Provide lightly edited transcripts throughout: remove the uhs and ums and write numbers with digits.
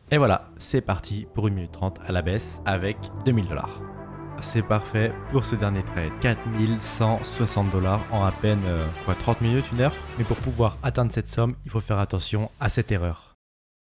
Et voilà, c'est parti pour 1 minute 30 à la baisse avec 2000 $. C'est parfait pour ce dernier trade. 4160 $ en à peine 30 minutes, 1 heure. Mais pour pouvoir atteindre cette somme, il faut faire attention à cette erreur.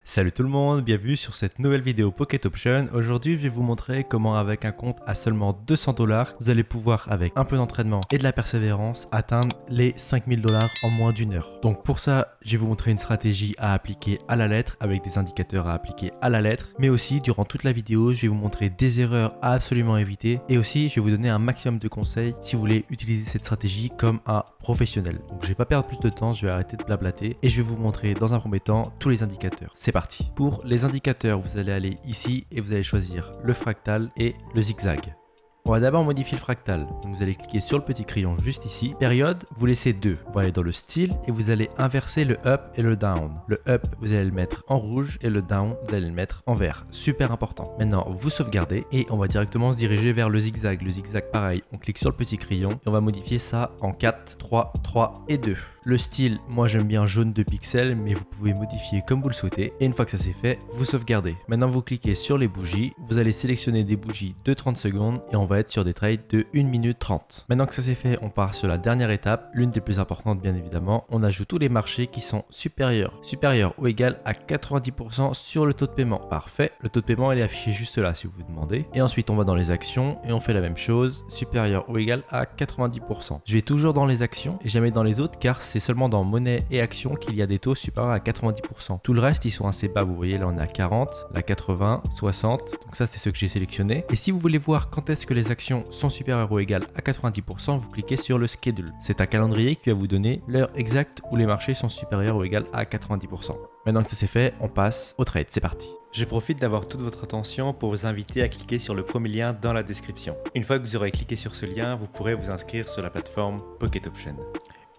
Salut tout le monde, bienvenue sur cette nouvelle vidéo Pocket Option. Aujourd'hui, je vais vous montrer comment avec un compte à seulement 200 $, vous allez pouvoir, avec un peu d'entraînement et de la persévérance, atteindre les 5000 $ en moins d'1 heure. Donc pour ça, je vais vous montrer une stratégie à appliquer à la lettre, avec des indicateurs à appliquer à la lettre. Mais aussi, durant toute la vidéo, je vais vous montrer des erreurs à absolument éviter. Et aussi, je vais vous donner un maximum de conseils si vous voulez utiliser cette stratégie comme un professionnel. Donc je vais pas perdre plus de temps, je vais arrêter de blablater. Et je vais vous montrer dans un premier temps tous les indicateurs. C'est parti. Pour les indicateurs, vous allez aller ici et vous allez choisir le fractal et le zigzag. On va d'abord modifier le fractal. Donc vous allez cliquer sur le petit crayon juste ici. Période, vous laissez 2. Vous allez dans le style et vous allez inverser le up et le down. Le up, vous allez le mettre en rouge et le down, vous allez le mettre en vert. Super important. Maintenant, vous sauvegardez et on va directement se diriger vers le zigzag. Le zigzag, pareil, on clique sur le petit crayon et on va modifier ça en 4, 3, 3 et 2. Le style, moi j'aime bien jaune de pixels, mais vous pouvez modifier comme vous le souhaitez. Et une fois que ça c'est fait, vous sauvegardez. Maintenant, vous cliquez sur les bougies. Vous allez sélectionner des bougies de 30 secondes et on va être sur des trades de 1 minute 30. Maintenant que ça c'est fait, on part sur la dernière étape, l'une des plus importantes bien évidemment. On ajoute tous les marchés qui sont supérieurs ou égal à 90% sur le taux de paiement. Parfait, le taux de paiement il est affiché juste là si vous vous demandez. Et ensuite on va dans les actions et on fait la même chose, supérieur ou égal à 90%. Je vais toujours dans les actions et jamais dans les autres car c'est seulement dans monnaie et actions qu'il y a des taux supérieurs à 90%. Tout le reste ils sont assez bas, vous voyez là on est à 40, là 80, 60, donc ça c'est ceux que j'ai sélectionnés. Et si vous voulez voir quand est-ce que les actions sont supérieures ou égales à 90%, vous cliquez sur le schedule. C'est un calendrier qui va vous donner l'heure exacte où les marchés sont supérieurs ou égales à 90%. Maintenant que ça c'est fait, on passe au trade, c'est parti. Je profite d'avoir toute votre attention pour vous inviter à cliquer sur le premier lien dans la description. Une fois que vous aurez cliqué sur ce lien, vous pourrez vous inscrire sur la plateforme Pocket Option.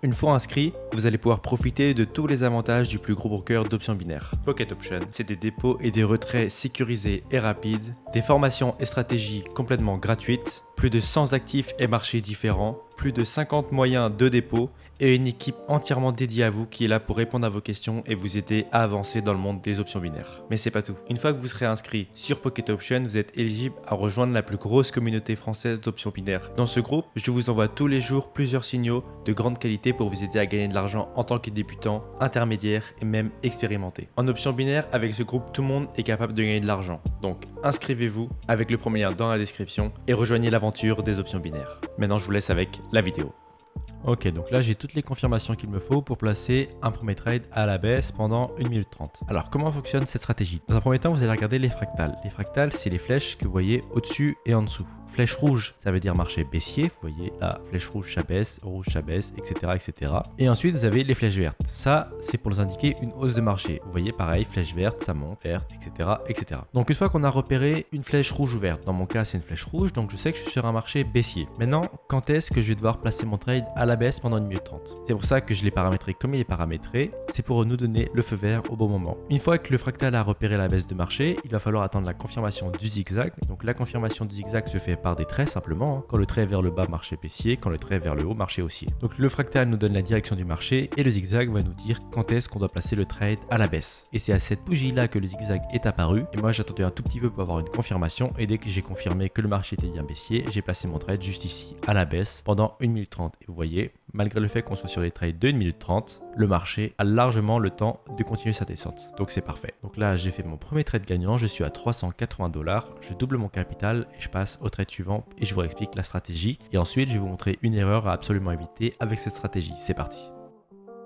Une fois inscrit, vous allez pouvoir profiter de tous les avantages du plus gros broker d'options binaires. Pocket Option, c'est des dépôts et des retraits sécurisés et rapides, des formations et stratégies complètement gratuites, plus de 100 actifs et marchés différents, plus de 50 moyens de dépôt et une équipe entièrement dédiée à vous qui est là pour répondre à vos questions et vous aider à avancer dans le monde des options binaires. Mais c'est pas tout. Une fois que vous serez inscrit sur Pocket Option, vous êtes éligible à rejoindre la plus grosse communauté française d'options binaires. Dans ce groupe, je vous envoie tous les jours plusieurs signaux de grande qualité pour vous aider à gagner de l'argent en tant que débutant, intermédiaire et même expérimenté. En options binaires, avec ce groupe, tout le monde est capable de gagner de l'argent. Donc inscrivez-vous avec le premier lien dans la description et rejoignez l'aventure des options binaires. Maintenant, je vous laisse avec la vidéo. Ok, donc là j'ai toutes les confirmations qu'il me faut pour placer un premier trade à la baisse pendant 1 minute 30. Alors comment fonctionne cette stratégie? Dans un premier temps, vous allez regarder les fractales. Les fractales, c'est les flèches que vous voyez au-dessus et en dessous. Flèche rouge, ça veut dire marché baissier. Vous voyez là, flèche rouge, ça baisse, etc., etc. Et ensuite, vous avez les flèches vertes. Ça, c'est pour nous indiquer une hausse de marché. Vous voyez, pareil, flèche verte, ça monte, verte, etc., etc. Donc, une fois qu'on a repéré une flèche rouge ou verte, dans mon cas, c'est une flèche rouge, donc je sais que je suis sur un marché baissier. Maintenant, quand est-ce que je vais devoir placer mon trade à la baisse pendant 1 minute 30? C'est pour ça que je l'ai paramétré comme il est paramétré. C'est pour nous donner le feu vert au bon moment. Une fois que le fractal a repéré la baisse de marché, il va falloir attendre la confirmation du zigzag. Donc, la confirmation du zigzag se fait par des traits simplement. Quand le trait vers le bas, marché baissier, quand le trait vers le haut, marché haussier. Donc le fractal nous donne la direction du marché et le zigzag va nous dire quand est-ce qu'on doit placer le trade à la baisse. Et c'est à cette bougie là que le zigzag est apparu. Et moi j'attendais un tout petit peu pour avoir une confirmation et dès que j'ai confirmé que le marché était bien baissier, j'ai placé mon trade juste ici à la baisse pendant 1 minute 30. Et vous voyez, malgré le fait qu'on soit sur des trades de 1 minute 30, le marché a largement le temps de continuer sa descente. Donc c'est parfait. Donc là, j'ai fait mon premier trade gagnant, je suis à 380 $, je double mon capital et je passe au trade suivant et je vous explique la stratégie. Et ensuite, je vais vous montrer une erreur à absolument éviter avec cette stratégie. C'est parti.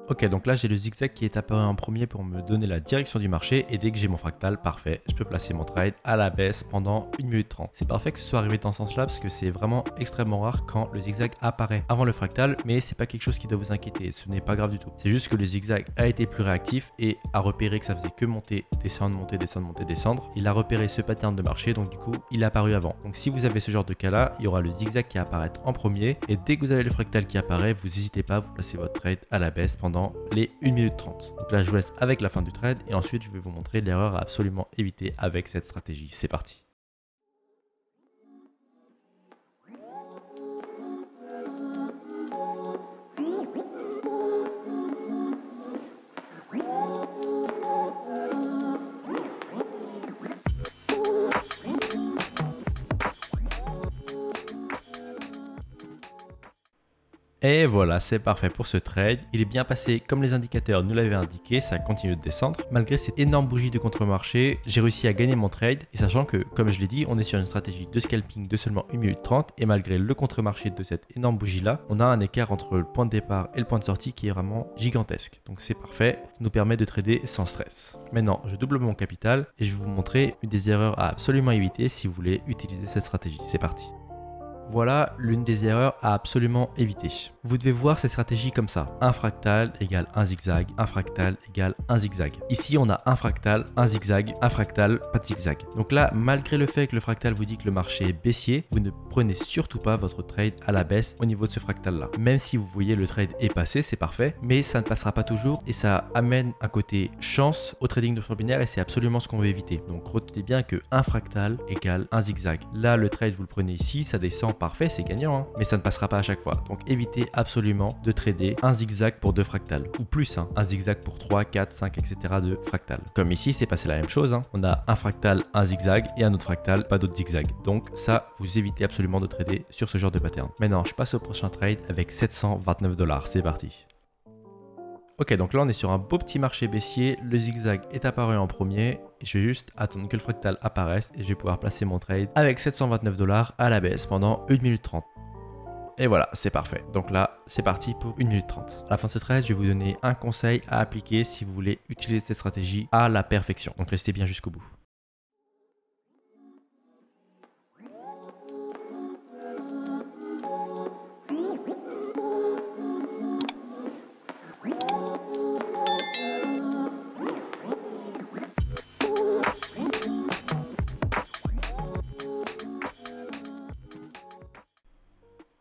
Ok, donc là j'ai le zigzag qui est apparu en premier pour me donner la direction du marché et dès que j'ai mon fractal, parfait, je peux placer mon trade à la baisse pendant 1 minute 30. C'est parfait que ce soit arrivé dans ce sens-là parce que c'est vraiment extrêmement rare quand le zigzag apparaît avant le fractal, mais c'est pas quelque chose qui doit vous inquiéter, ce n'est pas grave du tout. C'est juste que le zigzag a été plus réactif et a repéré que ça faisait que monter, descendre, monter, descendre, monter, descendre. Il a repéré ce pattern de marché, donc du coup il est apparu avant. Donc si vous avez ce genre de cas là, il y aura le zigzag qui apparaît en premier et dès que vous avez le fractal qui apparaît, vous n'hésitez pas à vous placer votre trade à la baisse pendant les 1 minute 30. Donc là je vous laisse avec la fin du trade et ensuite je vais vous montrer l'erreur à absolument éviter avec cette stratégie. C'est parti. Et voilà, c'est parfait pour ce trade. Il est bien passé comme les indicateurs nous l'avaient indiqué, ça continue de descendre. Malgré cette énorme bougie de contre-marché, j'ai réussi à gagner mon trade. Et sachant que, comme je l'ai dit, on est sur une stratégie de scalping de seulement 1 minute 30. Et malgré le contre-marché de cette énorme bougie là, on a un écart entre le point de départ et le point de sortie qui est vraiment gigantesque. Donc c'est parfait, ça nous permet de trader sans stress. Maintenant, je double mon capital et je vais vous montrer une des erreurs à absolument éviter si vous voulez utiliser cette stratégie. C'est parti. Voilà l'une des erreurs à absolument éviter. Vous devez voir cette stratégie comme ça. Un fractal égale un zigzag, un fractal égale un zigzag. Ici, on a un fractal, un zigzag, un fractal, pas de zigzag. Donc là, malgré le fait que le fractal vous dit que le marché est baissier, vous ne prenez surtout pas votre trade à la baisse au niveau de ce fractal-là. Même si vous voyez le trade est passé, c'est parfait, mais ça ne passera pas toujours et ça amène un côté chance au trading d'options binaires et c'est absolument ce qu'on veut éviter. Donc retenez bien que un fractal égale un zigzag. Là, le trade, vous le prenez ici, ça descend parfait, c'est gagnant, hein, mais ça ne passera pas à chaque fois. Donc évitez absolument de trader un zigzag pour deux fractales ou plus, hein, un zigzag pour 3, 4, 5, etc. de fractales. Comme ici, c'est passé la même chose. Hein. On a un fractal, un zigzag et un autre fractal, pas d'autre zigzag. Donc ça, vous évitez absolument de trader sur ce genre de pattern. Maintenant, je passe au prochain trade avec 729 $. C'est parti. Ok, donc là on est sur un beau petit marché baissier, le zigzag est apparu en premier, et je vais juste attendre que le fractal apparaisse et je vais pouvoir placer mon trade avec 729 $ à la baisse pendant 1 minute 30. Et voilà, c'est parfait. Donc là, c'est parti pour 1 minute 30. À la fin de ce trade, je vais vous donner un conseil à appliquer si vous voulez utiliser cette stratégie à la perfection. Donc restez bien jusqu'au bout.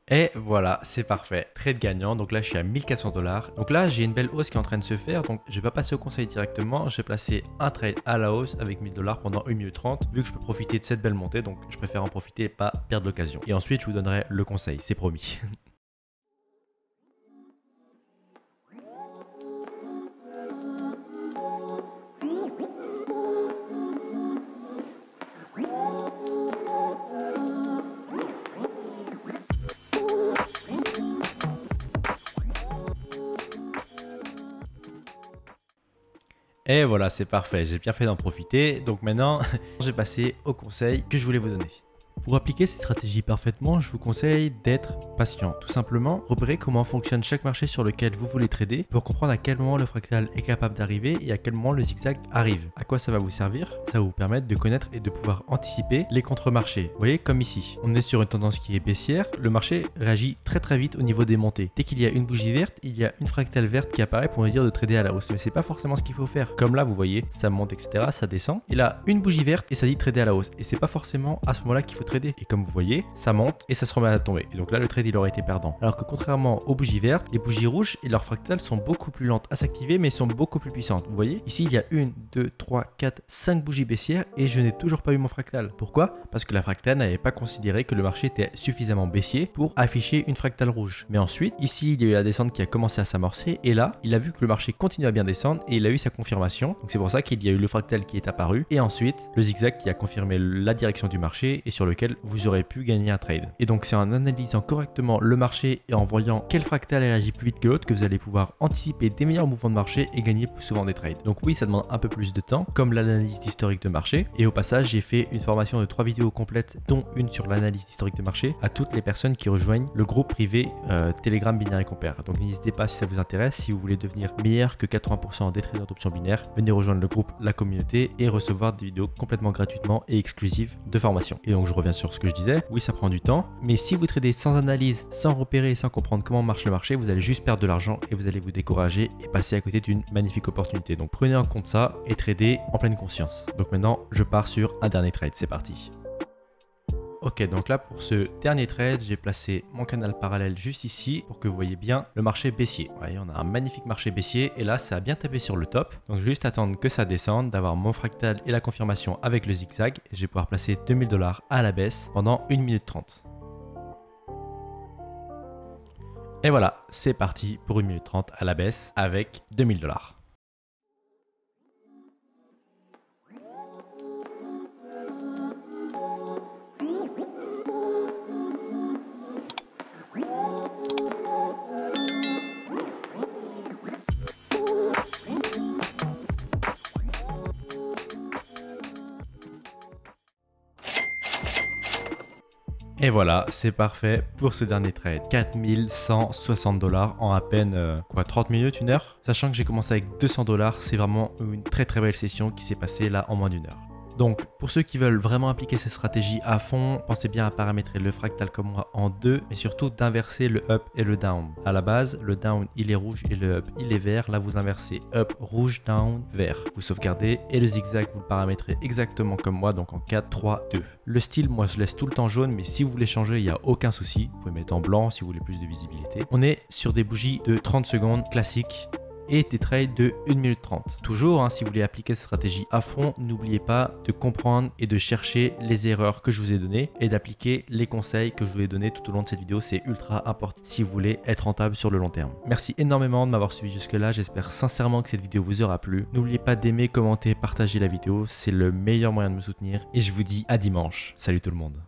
Et voilà, c'est parfait. Trade gagnant. Donc là, je suis à 1400 $. Donc là, j'ai une belle hausse qui est en train de se faire. Donc, je vais pas passer au conseil directement. Je vais placer un trade à la hausse avec 1000 $ pendant 1 minute 30. Vu que je peux profiter de cette belle montée, donc je préfère en profiter et pas perdre l'occasion. Et ensuite, je vous donnerai le conseil. C'est promis. Et voilà, c'est parfait, j'ai bien fait d'en profiter. Donc maintenant, j'ai passé au conseil que je voulais vous donner. Pour appliquer cette stratégie parfaitement, je vous conseille d'être patient. Tout simplement, repérez comment fonctionne chaque marché sur lequel vous voulez trader pour comprendre à quel moment le fractal est capable d'arriver et à quel moment le zigzag arrive. À quoi ça va vous servir? Ça va vous permettre de connaître et de pouvoir anticiper les contre-marchés. Vous voyez, comme ici, on est sur une tendance qui est baissière, le marché réagit très vite au niveau des montées. Dès qu'il y a une bougie verte, il y a une fractale verte qui apparaît pour nous dire de trader à la hausse. Mais c'est pas forcément ce qu'il faut faire. Comme là, vous voyez, ça monte, etc., ça descend. Et là, une bougie verte et ça dit trader à la hausse. Et c'est pas forcément à ce moment-là qu'il faut trader. Et comme vous voyez, ça monte et ça se remet à tomber. Et donc là, le trade, il aurait été perdant. Alors que contrairement aux bougies vertes, les bougies rouges et leurs fractales sont beaucoup plus lentes à s'activer, mais sont beaucoup plus puissantes. Vous voyez, ici, il y a 1, 2, 3, 4, 5 bougies baissières et je n'ai toujours pas eu mon fractal. Pourquoi? Parce que la fractale n'avait pas considéré que le marché était suffisamment baissier pour afficher une fractale rouge. Mais ensuite, ici, il y a eu la descente qui a commencé à s'amorcer et là, il a vu que le marché continue à bien descendre et il a eu sa confirmation. Donc c'est pour ça qu'il y a eu le fractal qui est apparu et ensuite le zigzag qui a confirmé la direction du marché et sur lequel vous aurez pu gagner un trade. Et donc c'est en analysant correctement le marché et en voyant quel fractal réagit plus vite que l'autre que vous allez pouvoir anticiper des meilleurs mouvements de marché et gagner plus souvent des trades. Donc oui, ça demande un peu plus de temps, comme l'analyse historique de marché. Et au passage, j'ai fait une formation de 3 vidéos complètes, dont une sur l'analyse historique de marché, à toutes les personnes qui rejoignent le groupe privé Telegram Binaire et Compère. Donc n'hésitez pas si ça vous intéresse, si vous voulez devenir meilleur que 80% des traders d'options binaires, venez rejoindre le groupe, la communauté et recevoir des vidéos complètement gratuitement et exclusives de formation. Et donc je reviens sur ce que je disais, oui ça prend du temps, mais si vous tradez sans analyse, sans repérer, sans comprendre comment marche le marché, vous allez juste perdre de l'argent et vous allez vous décourager et passer à côté d'une magnifique opportunité. Donc prenez en compte ça et tradez en pleine conscience. Donc maintenant je pars sur un dernier trade, c'est parti. Ok, donc là pour ce dernier trade, j'ai placé mon canal parallèle juste ici pour que vous voyez bien le marché baissier. Vous voyez, on a un magnifique marché baissier et là ça a bien tapé sur le top. Donc je vais juste attendre que ça descende, d'avoir mon fractal et la confirmation avec le zigzag. Et je vais pouvoir placer 2000 $ à la baisse pendant 1 minute 30. Et voilà, c'est parti pour 1 minute 30 à la baisse avec 2000 $. Et voilà, c'est parfait pour ce dernier trade. 4160 $ en à peine 30 minutes, une heure. Sachant que j'ai commencé avec 200 $, c'est vraiment une très belle session qui s'est passée là en moins d'une heure. Donc, pour ceux qui veulent vraiment appliquer cette stratégie à fond, pensez bien à paramétrer le fractal comme moi en deux, mais surtout d'inverser le up et le down. À la base, le down il est rouge et le up il est vert. Là, vous inversez up rouge, down, vert. Vous sauvegardez et le zigzag, vous le paramétrez exactement comme moi, donc en 4, 3, 2. Le style, moi je laisse tout le temps jaune, mais si vous voulez changer, il n'y a aucun souci. Vous pouvez mettre en blanc si vous voulez plus de visibilité. On est sur des bougies de 30 secondes classiques et des trades de 1 minute 30. Toujours, si vous voulez appliquer cette stratégie à fond, n'oubliez pas de comprendre et de chercher les erreurs que je vous ai données et d'appliquer les conseils que je vous ai donnés tout au long de cette vidéo. C'est ultra important si vous voulez être rentable sur le long terme. Merci énormément de m'avoir suivi jusque là. J'espère sincèrement que cette vidéo vous aura plu. N'oubliez pas d'aimer, commenter, partager la vidéo. C'est le meilleur moyen de me soutenir et je vous dis à dimanche. Salut tout le monde.